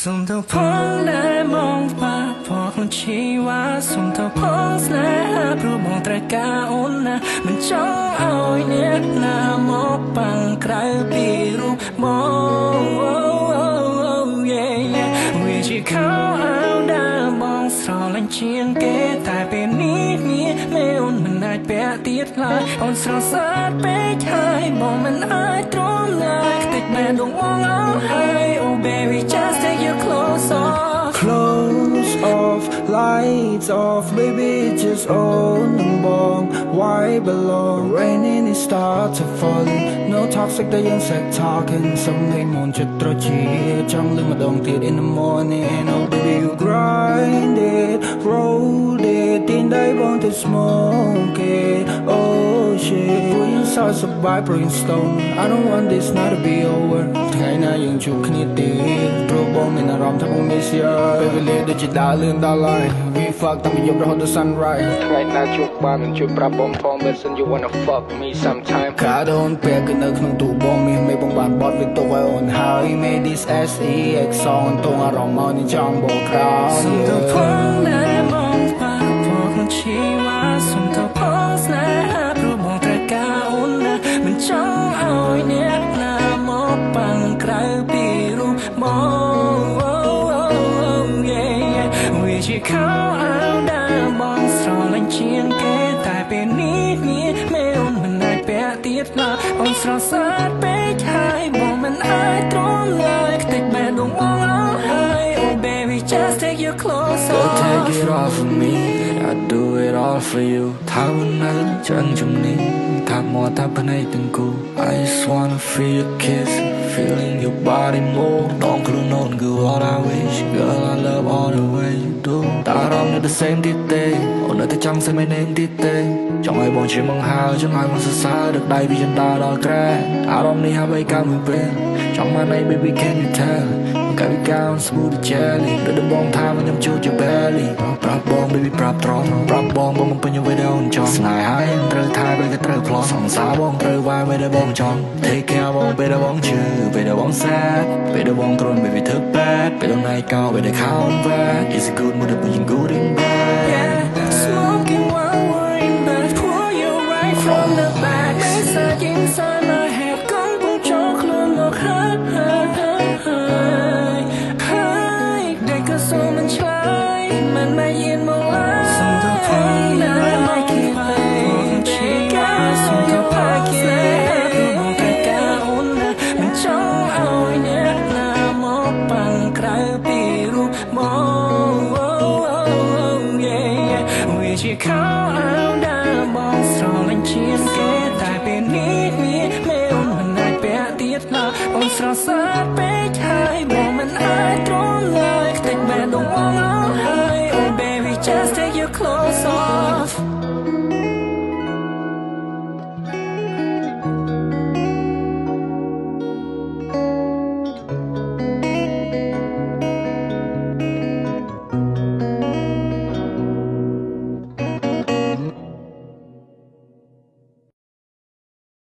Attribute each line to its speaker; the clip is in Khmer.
Speaker 1: សុំទៅផងដែលមកប៉ះផកខ្លួនជីវ៉ាសុំទៅផងស្នេហាព្រោះបងត្រូវការអូនណាមិនចង់ឲ្យអ្នកណាមកបាំងក្រៅពីរូបបងវាជាខោអាវដែលបងស្រឡាញ់ជាងគេតែពេលនេះមេអូនមិនអាចពាក់ទៀតឡើយអូនស្រស់ស្អាតពេកហើយបងមិនអាចទ្រាំឡើយខ្ទេចមែនដងងអស់ហើយ Oh baby just take your clothes off
Speaker 2: Clothes off lights off baby just own them bong why belong raining it start to falling no toxic តែយើង set talking សំឡេងមុនចិត្តត្រជាចង់លឺម្ដងទៀត in the morning oh baby you grind it roll it ទីនដៃបងទៅ smoke it oh shit ពួកយើងសើចសប្បាយព្រោះយើង stone I don't want this not to be over ថ្ងៃណាយើងជួបគ្នាទៀតព្រោះបងមានអារម្មណ៍ថាបង miss you ពេលវេលាដូចជាដើរលឿនដល់ហើយ we fuck តាំងពីយប់រហូតដល់ sunrise ថ្ងៃណាជួបបានមិនជួយប្រាប់បងផង listen you wanna fuck me sometime កាដូនពេលគឺនៅក្នុងទូបងមានមេបងបានបត់វាទុកឲ្យអូនហើយ made this SEX song តងអារម្មណ៍នេះចង់បោកក្រោយ
Speaker 1: សុំទៅផងដែលមកប៉ះផកខ្លួនជីវ៉ាសុំទៅផងស្នេហាព្រោះបងត្រូវការអូនណាមិនចង់ឲ្យអ្នកណាមកបាំងក្រៅពីរូបបងវាជាខោអាវដែលបងស្រឡាញ់ជាងគេតែពេលនេះមេអូនមិនអាចពាក់ទៀតឡើយអូនស្រស់ស្អាតពេកហើយបងមិនអាចទ្រាំឡើយខ្ទេចបែបដងងអស់ហើយ Oh baby just take your clothes off
Speaker 2: Girl take it off of me I do it all for you ថាវនៅចឹងជំនីថាមកថាភ្នែកទាំងគូ I just wanna feel your kiss feeling your body move ដងខ្លួនអូនគឺ what I wish girl I love all the way you do តារំនៅ the same ទៀតទេអូននៅតែចង់ say my name ទៀតទេចង់ឲ្យបងជាមកហៅចង់ឲ្យមកសរសើរដឹកដៃពីចន្ទាដល់ក្រែអារម្មណ៍នេះហើយកើតមួយពេលចង់មកណៃ baby can you tell កាវិកាon smooth jelly ដូចដំបងថាខ្ញុំជួចជា belly ប្រាប់បង baby ប្រាប់ត្រង់ប្រាប់បងបំពេញអ្វីដែលអូនចង់ស្នេហ៍ហើយត្រូវថាដូចក៏ត្រូវផ្លោះសង្សារបងត្រូវវាយអ្វីដែលបងចង់ take care បងពេលដែលបងជឿពេលដែលបង sad ពេលដែលបងគ្រាន់ baby ធ្វើ bad ពេលដែលណៃកោពេលដែល count back is it good មកដល់យើង good in bad
Speaker 1: yeah smoking while worrying but pull you right from the back ไม่สะยิ้มสายมาแหกก้องปุ้งโจกខ្លួនមកហើយเด็กก็สู้มันឆ្លើយมันไม่ยินមកឡើយសុំទៅផងណាไม่คิดไปชีวาសុំទៅផងស្នេហាព្រោះបងត្រូវការអូនណាមិនចង់ឲ្យអ្នកណាមកបាំងក្រៅពីរូបបងវាជាខោអាវដែលបងស្រឡាញ់ជាងគេតែពេលនេះមេអូនមិនអាចពាក់ទៀតឡើយអូនស្រស់ស្អាតពេកហើយបងមិនអាចទ្រាំឡើយខ្ទេចបែបដងងអស់ហើយ Oh baby just take your clothes off